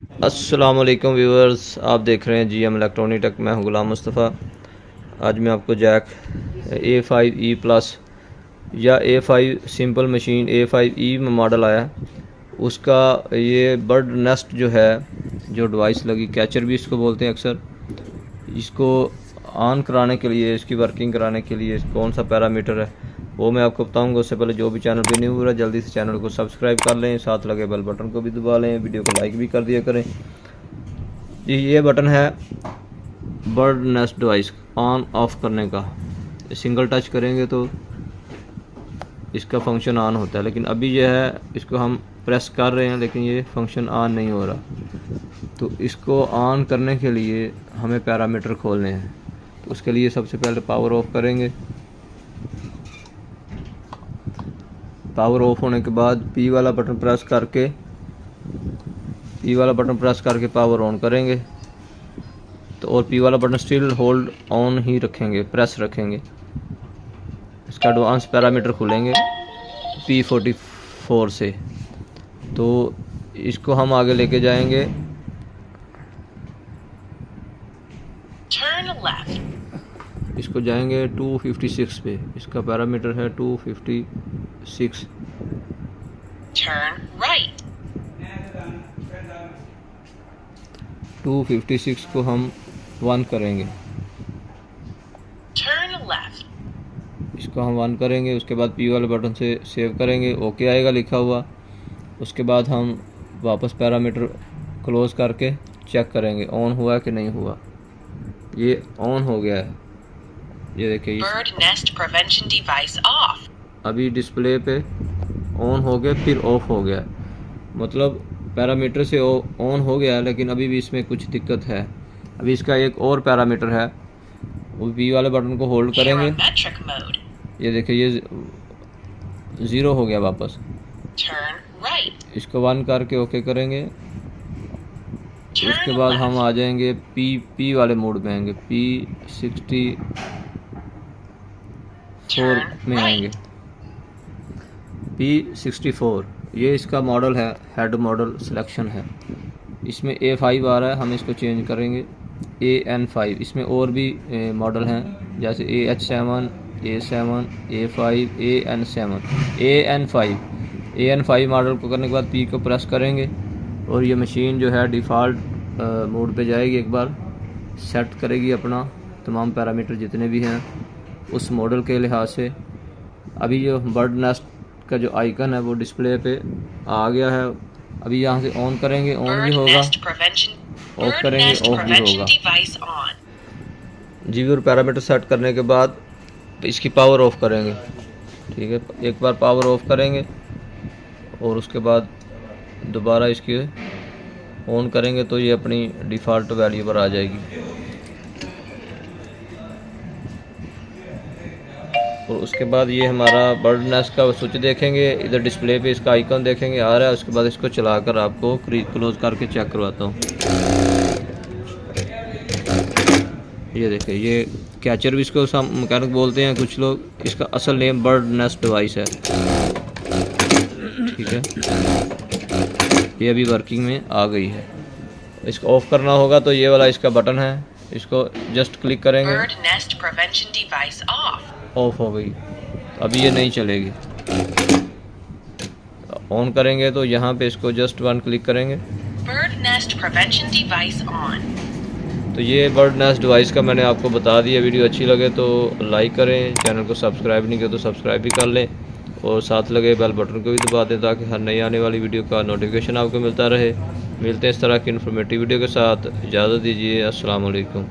अस्सलाम वालेकुम व्यूअर्स, आप देख रहे हैं GM इलेक्ट्रॉनिक टेक। मैं हूं गुलाम मुस्तफ़ा। आज मैं आपको जैक A5E प्लस या A5 सिंपल मशीन A5E में मॉडल आया है उसका ये बर्ड नेस्ट जो है, जो डिवाइस लगी, कैचर भी इसको बोलते हैं अक्सर, इसको ऑन कराने के लिए, इसकी वर्किंग कराने के लिए कौन सा पैरामीटर है वो मैं आपको बताऊंगा। उससे पहले जो भी चैनल पे न्यू हो रहा है जल्दी से चैनल को सब्सक्राइब कर लें, साथ लगे बेल बटन को भी दबा लें, वीडियो को लाइक भी कर दिया करें। ये बटन है bird nest device on off करने का। सिंगल टच करेंगे तो इसका फंक्शन ऑन होता है, लेकिन अभी यह है इसको हम प्रेस कर रहे हैं लेकिन ये फंक्शन ऑन नहीं हो रहा। तो इसको ऑन करने के लिए हमें पैरामीटर खोलने हैं। तो उसके लिए सबसे पहले पावर ऑफ करेंगे। पावर ऑफ होने के बाद P वाला बटन प्रेस करके पावर ऑन करेंगे। तो और P वाला बटन स्टिल होल्ड ऑन ही रखेंगे, प्रेस रखेंगे। इसका एडवांस पैरामीटर खुलेंगे P44 से। तो इसको हम आगे लेके जाएंगे। इसको जाएंगे 256 पे। इसका पैरामीटर है 256। Turn right. 256 को हम 1 करेंगे। Turn left. इसको हम 1 करेंगे। उसके बाद P वाले बटन से सेव करेंगे, ओके आएगा लिखा हुआ। उसके बाद हम वापस पैरामीटर क्लोज करके चेक करेंगे ऑन हुआ है कि नहीं हुआ। ये ऑन हो गया है, ये देखिए। Bird nest prevention device off. अभी डिस्प्ले पे ऑन हो गया फिर ऑफ हो गया, मतलब पैरामीटर से ऑन हो गया, लेकिन अभी भी इसमें कुछ दिक्कत है। अभी इसका एक और पैरामीटर है, वो P वाले बटन को होल्ड करेंगे। Parametric mode. ये देखिए ये 0 हो गया वापस। Turn right. इसको 1 करके ओके करेंगे। Turn उसके बाद left. हम आ जाएंगे P वाले मोड में आएंगे, P64 में आएंगे। P64 ये इसका मॉडल है, हेड मॉडल सिलेक्शन है। इसमें A5 आ रहा है, हम इसको चेंज करेंगे AN5। इसमें और भी मॉडल हैं, जैसे AH7, A7, A5, AN7, AN5 model को करने के बाद P को प्रेस करेंगे और ये मशीन जो है डिफ़ॉल्ट मोड पे जाएगी। एक बार सेट करेगी अपना तमाम पैरामीटर जितने भी हैं उस मॉडल के लिहाज से। अभी जो बर्ड नेस्ट का जो आइकन है वो डिस्प्ले पे आ गया है। अभी यहाँ से ऑन करेंगे, ऑन भी होगा, ऑफ करेंगे, ऑफ भी होगा। जी और पैरामीटर सेट करने के बाद इसकी पावर ऑफ करेंगे। ठीक है, एक बार पावर ऑफ करेंगे और उसके बाद दोबारा इसकी ऑन करेंगे तो ये अपनी डिफ़ॉल्ट वैल्यू पर आ जाएगी। और उसके बाद ये हमारा बर्ड नेस्ट का स्विच देखेंगे, इधर डिस्प्ले पे इसका आइकन देखेंगे आ रहा है। उसके बाद इसको चलाकर आपको क्लोज करके चेक करवाता हूँ। ये देखिए, ये कैचर भी इसको मैकेनिक बोलते हैं कुछ लोग। इसका असल नेम बर्ड नेस्ट डिवाइस है। ठीक है, ये अभी वर्किंग में आ गई है। इसको ऑफ करना होगा तो ये वाला इसका बटन है, इसको जस्ट क्लिक करेंगे, ऑफ हो गई। अभी ये नहीं चलेगी। ऑन करेंगे तो यहाँ पे इसको जस्ट 1 क्लिक करेंगे। Bird nest prevention device on. तो ये बर्ड नेस्ट डिवाइस का मैंने आपको बता दिया। वीडियो अच्छी लगे तो लाइक करें, चैनल को सब्सक्राइब नहीं किया तो सब्सक्राइब भी कर लें और साथ लगे बेल बटन को भी दबा दें ताकि हर नई आने वाली वीडियो का नोटिफिकेशन आपको मिलता रहे। मिलते हैं इस तरह की इन्फॉर्मेटिव वीडियो के साथ। इजाज़त दीजिए। अस्सलाम वालेकुम।